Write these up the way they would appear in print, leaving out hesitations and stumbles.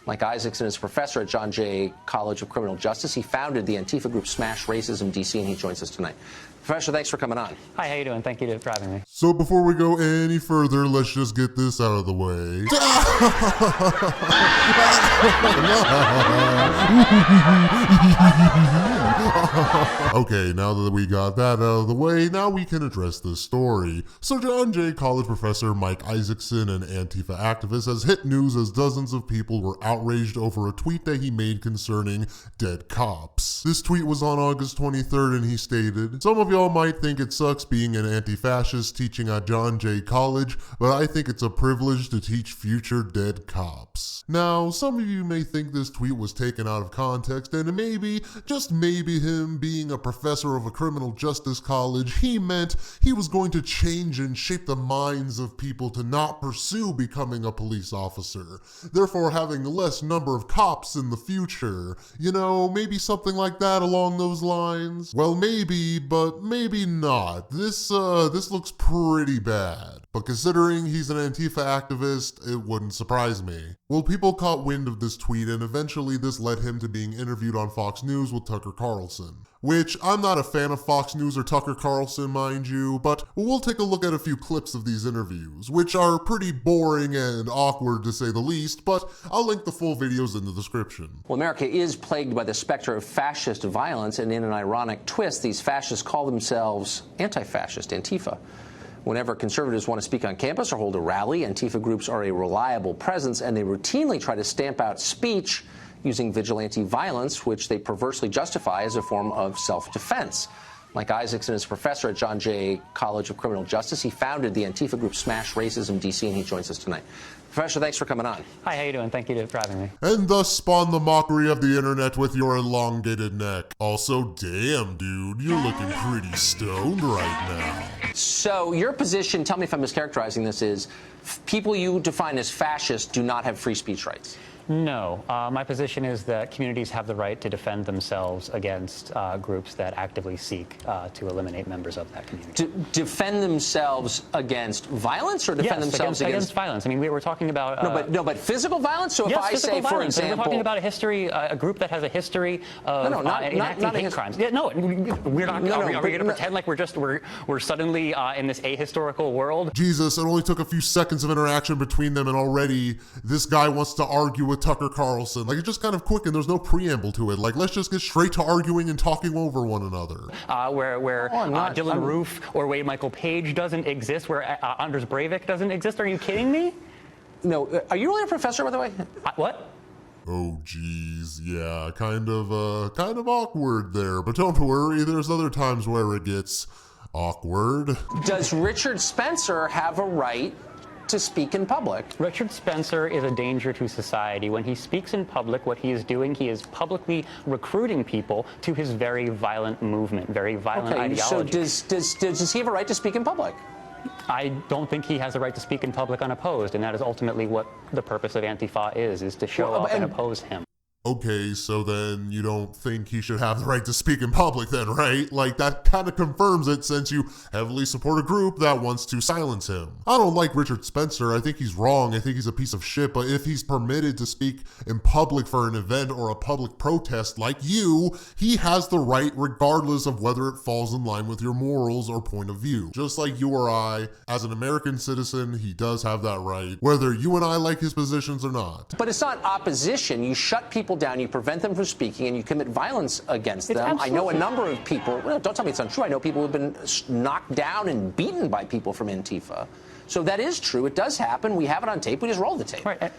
Mike Isaacson is a professor at John Jay College of Criminal Justice. He founded the Antifa group Smash Racism DC, and he joins us tonight. Professor, thanks for coming on. Hi, how you doing? Thank you for having me. So before we go any further, let's just get this out of the way. Okay, now that we got that out of the way, now we can address this story. So John Jay College professor Mike Isaacson, an Antifa activist, has hit news as dozens of people were outraged over a tweet that he made concerning dead cops. This tweet was on August 23rd and he stated, "Some of y'all might think it sucks being an anti-fascist teaching at John Jay College, but I think it's a privilege to teach future dead cops." Now, some of you may think this tweet was taken out of context, and maybe, just maybe him being a professor of a criminal justice college, he meant he was going to change and shape the minds of people to not pursue becoming a police officer, therefore having less number of cops in the future. You know, maybe something like that along those lines? Well, maybe, but maybe not. This looks pretty bad. But considering he's an Antifa activist, it wouldn't surprise me. Well, people caught wind of this tweet, and eventually this led him to being interviewed on Fox News with Tucker Carlson. Which, I'm not a fan of Fox News or Tucker Carlson, mind you, but we'll take a look at a few clips of these interviews, which are pretty boring and awkward to say the least, but I'll link the full videos in the description. Well, America is plagued by the specter of fascist violence, and in an ironic twist, these fascists call themselves anti-fascist, Antifa. Whenever conservatives want to speak on campus or hold a rally, Antifa groups are a reliable presence, and they routinely try to stamp out speech using vigilante violence, which they perversely justify as a form of self-defense. Mike Isaacson is a professor at John Jay College of Criminal Justice. He founded the Antifa group Smash Racism DC, and he joins us tonight. Professor, thanks for coming on. Hi, how you doing? Thank you for having me. And thus spawn the mockery of the internet with your elongated neck. Also, damn, dude, you're looking pretty stoned right now. So your position, tell me if I'm mischaracterizing this, is people you define as fascists do not have free speech rights. No. My position is that communities have the right to defend themselves against groups that actively seek to eliminate members of that community. Defend themselves against violence, or defend themselves against violence? I mean, we were talking about... No, but physical violence? So if yes, I say, for example... We're talking about a history, a group that has a history of enacting hate crimes. Yeah, no, we're not... Are we going to pretend like we're suddenly in this ahistorical world? Jesus, it only took a few seconds of interaction between them, and already this guy wants to argue with Tucker Carlson. Like, it's just kind of quick and there's no preamble to it. Like, let's just get straight to arguing and talking over one another. Where Dylan Roof or Wade Michael Page doesn't exist, where Anders Breivik doesn't exist. Are you kidding me? No. Are you really a professor, by the way? What? Oh, geez. Yeah, kind of awkward there. But don't worry, there's other times where it gets awkward. Does Richard Spencer have a right to speak in public? Richard Spencer is a danger to society. When he speaks in public, what he is doing, he is publicly recruiting people to his very violent movement, very violent ideology. So does he have a right to speak in public? I don't think he has a right to speak in public unopposed, and that is ultimately what the purpose of Antifa is to show off and oppose him. Okay, so then you don't think he should have the right to speak in public then, right? Like, that kind of confirms it, since you heavily support a group that wants to silence him. I don't like Richard Spencer. I think he's wrong. I think he's a piece of shit. But if he's permitted to speak in public for an event or a public protest like you, he has the right regardless of whether it falls in line with your morals or point of view. Just like you or I, as an American citizen, he does have that right, whether you and I like his positions or not. But it's not opposition. You shut people down, you prevent them from speaking, and you commit violence against them. I know a number of people, well, don't tell me it's untrue, I know people who've been knocked down and beaten by people from Antifa. So that is true. It does happen. We have it on tape. We just roll the tape. Right.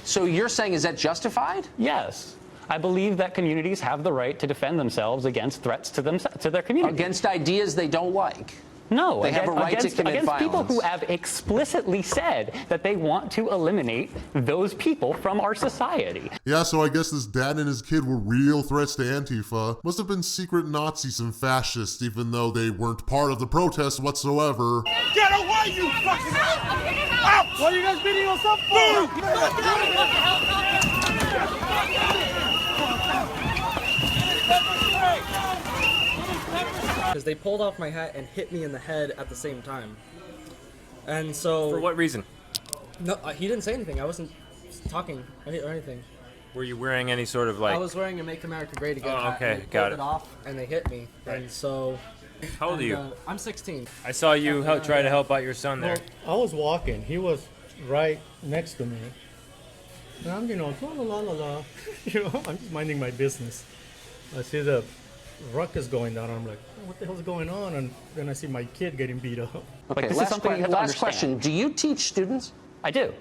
So you're saying, is that justified? Yes. I believe that communities have the right to defend themselves against threats to their community. Against ideas they don't like. No, they have a right to commit against violence. People who have explicitly said that they want to eliminate those people from our society. Yeah, so I guess this dad and his kid were real threats to Antifa. Must have been secret Nazis and fascists, even though they weren't part of the protest whatsoever. Get away, you fucking... Out! What are you guys beating us up Because they pulled off my hat and hit me in the head at the same time. And so... For what reason? No, he didn't say anything. I wasn't talking or anything. Were you wearing any sort of like? I was wearing a Make America Great Again hat. okay, And they got pulled it. off, and they hit me. Right. And so. How old are you? I'm 16. I saw you try to help out your son there. Well, I was walking. He was right next to me. And I'm, la la la la. I'm just minding my business. I see the ruckus going down. I'm like, oh, what the hell's going on? And then I see my kid getting beat up. Okay, this is something you have to last understand. question. Do you teach students? I do.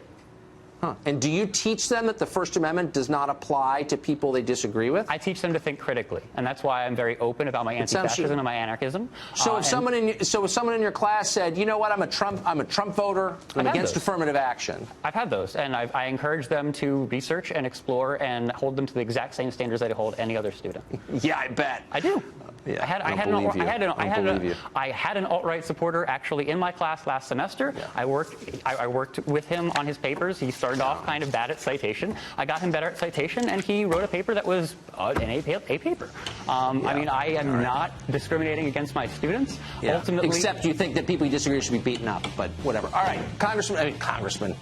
Huh. And do you teach them that the First Amendment does not apply to people they disagree with? I teach them to think critically, and that's why I'm very open about my anti-fascism and my anarchism. So if someone in your class said, you know what, I'm a Trump voter, I'm against affirmative action. I've had those, and I encourage them to research and explore and hold them to the exact same standards that I hold any other student. Yeah, I bet. I do. Yeah, I had an alt-right supporter actually in my class last semester. Yeah. I worked with him on his papers. He started off kind of bad at citation. I got him better at citation, and he wrote a paper that was an A paper. I mean, I am not discriminating against my students. Yeah. Ultimately, except you think that people you disagree with should be beaten up, but whatever. All right, Congressman.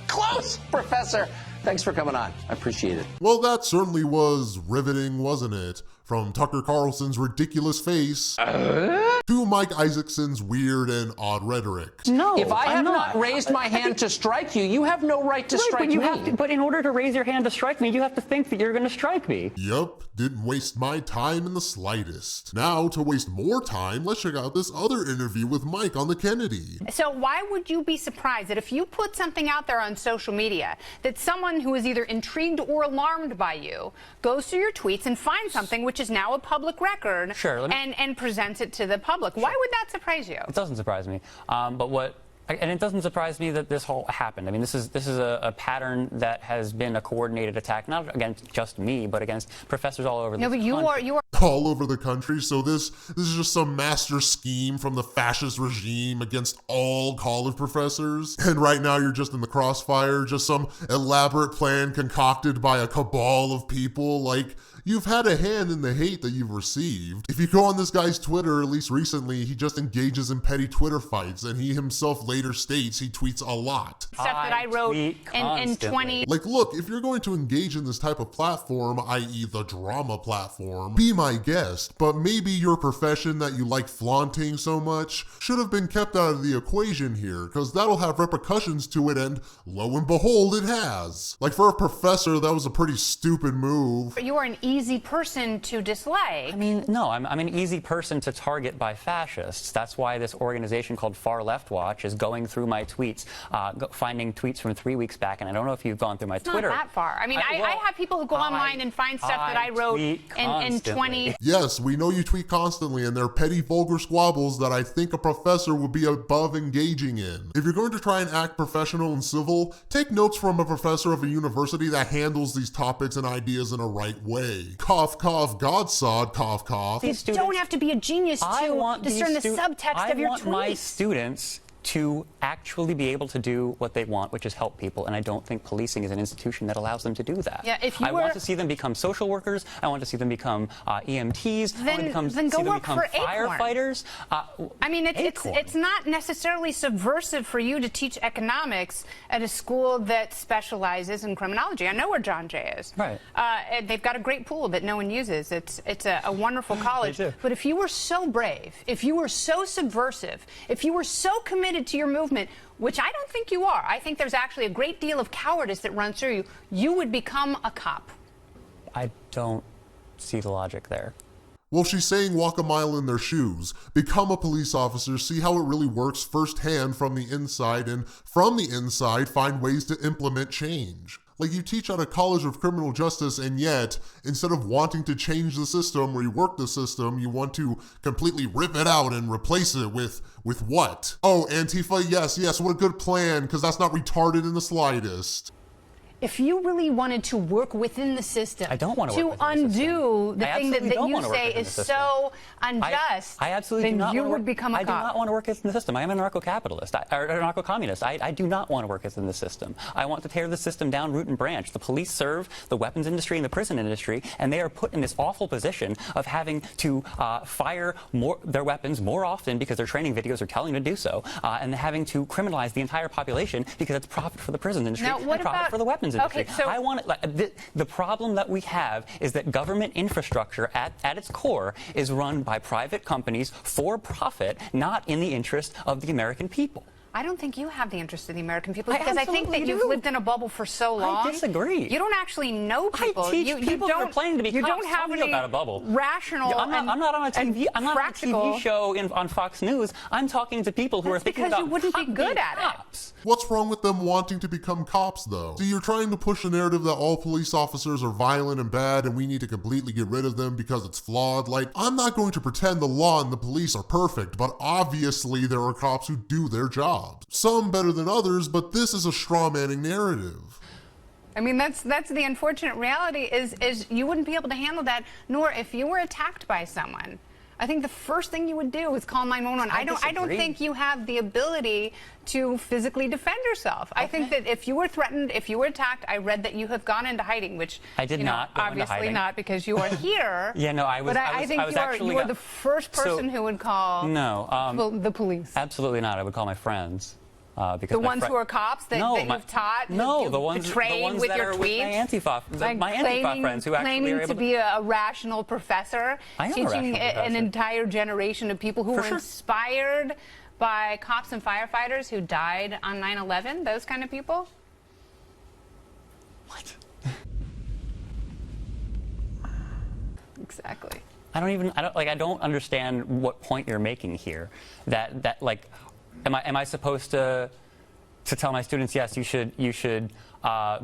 Close, Professor. Thanks for coming on. I appreciate it. Well, that certainly was riveting, wasn't it? From Tucker Carlson's ridiculous face to Mike Isaacson's weird and odd rhetoric. no. If I have not raised my hand to strike you, you have no right to strike me. But in order to raise your hand to strike me, you have to think that you're going to strike me. Yup, didn't waste my time in the slightest. Now, to waste more time, let's check out this other interview with Mike on the Kennedy. So why would you be surprised that if you put something out there on social media, that someone who is either intrigued or alarmed by you goes through your tweets and finds something which is now a public record and presents it to the public? Why would that surprise you? It doesn't surprise me. And it doesn't surprise me that this whole happened. I mean, this is a pattern that has been a coordinated attack, not against just me, but against professors all over the country. No, but you are all over the country. So this is just some master scheme from the fascist regime against all college professors. And right now you're just in the crossfire, just some elaborate plan concocted by a cabal of people. Like, you've had a hand in the hate that you've received. If you go on this guy's Twitter, at least recently, he just engages in petty Twitter fights, and he himself later states he tweets a lot. stuff that I wrote in 20. Like, look, if you're going to engage in this type of platform, i.e. the drama platform, be my guest, but maybe your profession that you like flaunting so much should have been kept out of the equation here, because that'll have repercussions to it, and lo and behold, it has. Like, for a professor, that was a pretty stupid move. You are an easy person to dislike. I mean, no, I'm an easy person to target by fascists. That's why this organization called Far Left Watch is going through my tweets, finding tweets from 3 weeks back, and I don't know if you've gone through my Twitter. Not that far. I mean, I have people who go online and find stuff that I wrote in 20. Yes, we know you tweet constantly, and they're petty, vulgar squabbles that I think a professor would be above engaging in. If you're going to try and act professional and civil, take notes from a professor of a university that handles these topics and ideas in a right way. Cough, cough, Godsod, cough, cough. You don't have to be a genius to discern the subtext of your tweets. I want my students to actually be able to do what they want, which is help people, and I don't think policing is an institution that allows them to do that. Yeah, I want to see them become social workers. I want to see them become EMTs. Then go work for firefighters. I mean, it's not necessarily subversive for you to teach economics at a school that specializes in criminology. I know where John Jay is. Right. They've got a great pool that no one uses. It's a wonderful college. But if you were so brave, if you were so subversive, if you were so committed to your movement, which I don't think you are, I think there's actually a great deal of cowardice that runs through you, you would become a cop. I don't see the logic there. Well, she's saying walk a mile in their shoes, become a police officer, see how it really works firsthand from the inside, and from the inside find ways to implement change. Like, you teach at a college of criminal justice, and yet, instead of wanting to change the system, rework the system, you want to completely rip it out and replace it with what? Oh, Antifa, yes, what a good plan, because that's not retarded in the slightest. If you really wanted to work within the system, I don't want to undo the thing that you say is so unjust, I absolutely then you would become a cop. I do not want to work within the system. I am a narco-capitalist, or a narco-communist. I do not want to work within the system. I want to tear the system down root and branch. The police serve the weapons industry and the prison industry, and they are put in this awful position of having to fire their weapons more often because their training videos are telling them to do so, and having to criminalize the entire population because it's profit for the prison industry and profit for the weapons weapons industry. Okay, so I want the problem that we have is that government infrastructure at its core is run by private companies for profit, not in the interest of the American people. I don't think you have the interest of the American people, because I I think that you've lived in a bubble for so long. I disagree. You don't actually know people. I teach people who are planning to be You cops. don't have Tell me any about a bubble. rational. I'm not on a TV. I'm not on a TV show on Fox News. I'm talking to people who are thinking about because you wouldn't be good at cops. What's wrong with them wanting to become cops, though? See, you're trying to push a narrative that all police officers are violent and bad and we need to completely get rid of them because it's flawed. Like, I'm not going to pretend the law and the police are perfect, but obviously there are cops who do their jobs. Some better than others, but this is a straw-manning narrative. I mean, that's the unfortunate reality is you wouldn't be able to handle that, nor if you were attacked by someone. I think the first thing you would do is call 911. I don't think you have the ability to physically defend yourself. Okay. I think that if you were threatened, if you were attacked, I read that you have gone into hiding, which I did not. Obviously not, because you are here. Yeah, no, I was. But I think you are the first person who would call the police. Absolutely not. I would call my friends. Because the ones who are cops that you've taught, the ones trained with that your are tweets, with my Antifa friends who actually claiming are able to be a rational professor, teaching an professor. Entire generation of people who were inspired by cops and firefighters who died on 9/11. Those kind of people. What? Exactly. I don't understand what point you're making here. That like. Am I supposed to tell my students, yes, you should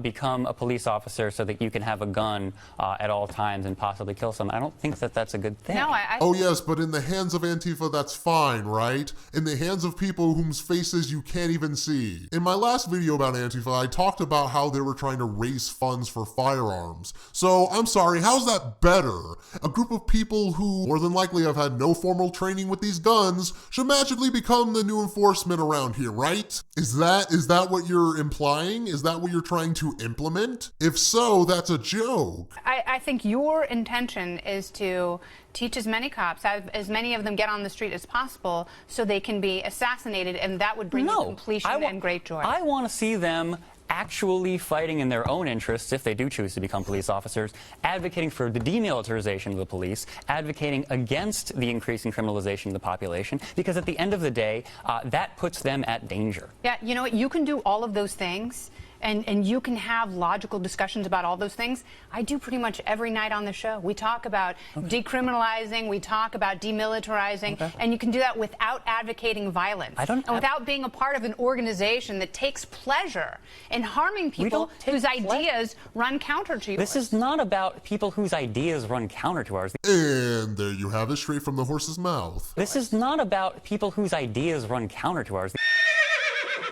become a police officer so that you can have a gun at all times and possibly kill someone? I don't think that that's a good thing. No, oh yes, but in the hands of Antifa, that's fine, right? In the hands of people whose faces you can't even see. In my last video about Antifa, I talked about how they were trying to raise funds for firearms. So I'm sorry, how's that better? A group of people who more than likely have had no formal training with these guns should magically become the new enforcement around here, right? Is that what you're implying? Is that what you're trying to implement? If so, that's a joke. I think your intention is to teach as many cops, have as many of them get on the street as possible so they can be assassinated, and that would bring you completion and great joy. I want to see them actually fighting in their own interests, if they do choose to become police officers, advocating for the demilitarization of the police, advocating against the increasing criminalization of the population, because at the end of the day, that puts them at danger. Yeah, you know what? You can do all of those things, and you can have logical discussions about all those things. I do pretty much every night on the show. We talk about decriminalizing, we talk about demilitarizing, and you can do that without advocating violence. And without being a part of an organization that takes pleasure in harming people whose ideas run counter to yours. This is not about people whose ideas run counter to ours. And there you have it, straight from the horse's mouth. This is not about people whose ideas run counter to ours.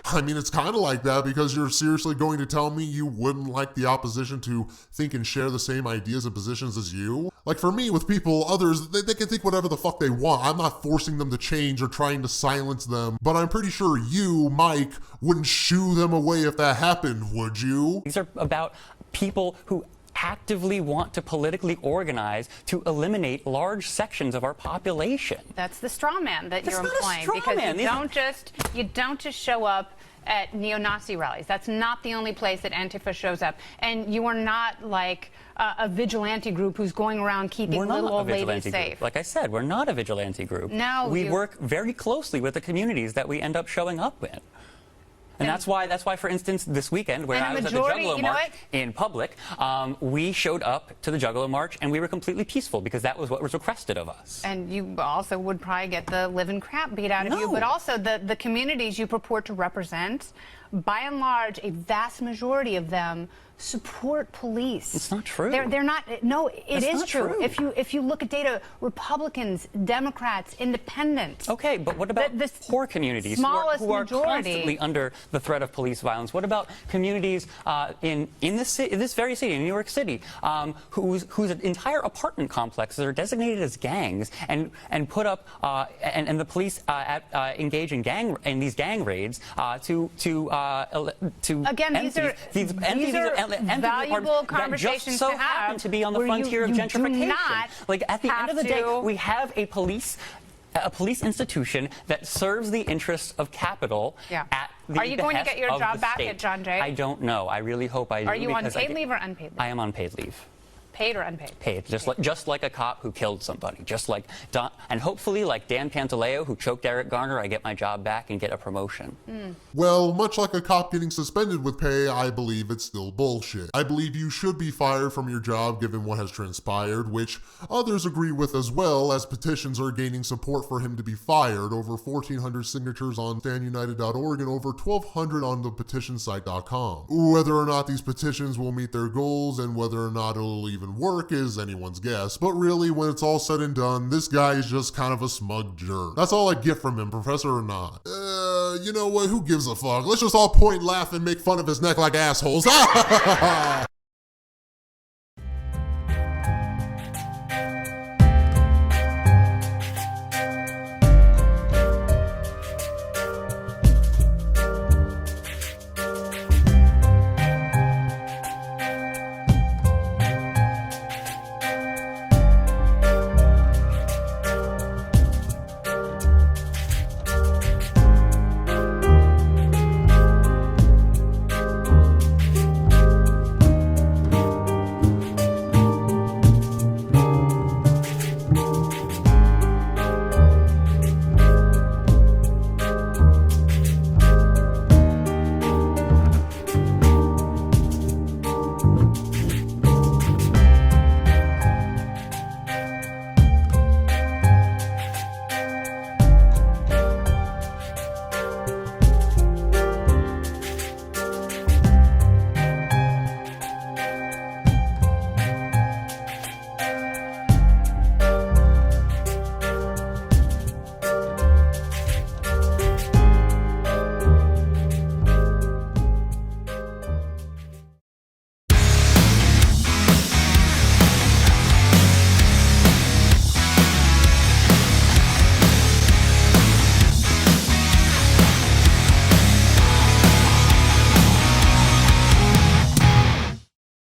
I mean, it's kind of like that, because you're seriously going to tell me you wouldn't like the opposition to think and share the same ideas and positions as you? Like, for me, with people, others, they can think whatever the fuck they want. I'm not forcing them to change or trying to silence them, but I'm pretty sure you, Mike, wouldn't shoo them away if that happened, would you? These are about people who actively want to politically organize to eliminate large sections of our population. That's the straw man that you're employing, because you don't just show up at neo-Nazi rallies. That's not the only place that Antifa shows up. And you are not like a vigilante group who's going around keeping little old ladies safe. Like I said, we're not a vigilante group. No, we work very closely with the communities that we end up showing up in. And that's why, for instance, this weekend, where I was at the Juggalo March in public, we showed up to the Juggalo March, and we were completely peaceful, because that was what was requested of us. And you also would probably get the living crap beat out of you, but also the communities you purport to represent, by and large, a vast majority of them support police. It's not true. They're not. No, it is true. If you look at data, Republicans, Democrats, Independents. Okay, but what about the poor communities who are constantly under the threat of police violence? What about communities in this very city, in New York City, whose entire apartment complexes are designated as gangs and put up and the police engage in these gang raids to again, these are valuable conversations that just so to have, happen to be on the frontier of gentrification. Like, at the end of the day, we have a police institution that serves the interests of capital Are you going to behest get your of job the back state. at John Jay? I don't know. I really hope I do. Are you on because paid leave or unpaid leave? I am on paid leave. Paid or unpaid? Paid, just like a cop who killed somebody, just like Don, and hopefully like Dan Pantaleo who choked Eric Garner, I get my job back and get a promotion. Well, much like a cop getting suspended with pay, I believe it's still bullshit. I believe you should be fired from your job given what has transpired, which others agree with as well, as petitions are gaining support for him to be fired. Over 1,400 signatures on standunited.org and over 1,200 on the petitionsite.com. Whether or not these petitions will meet their goals and whether or not it'll even work is anyone's guess, but really, when it's all said and done, this guy is just kind of a smug jerk. That's all I get from him, professor or not. You know what? Who gives a fuck? Let's just all point, laugh, and make fun of his neck like assholes.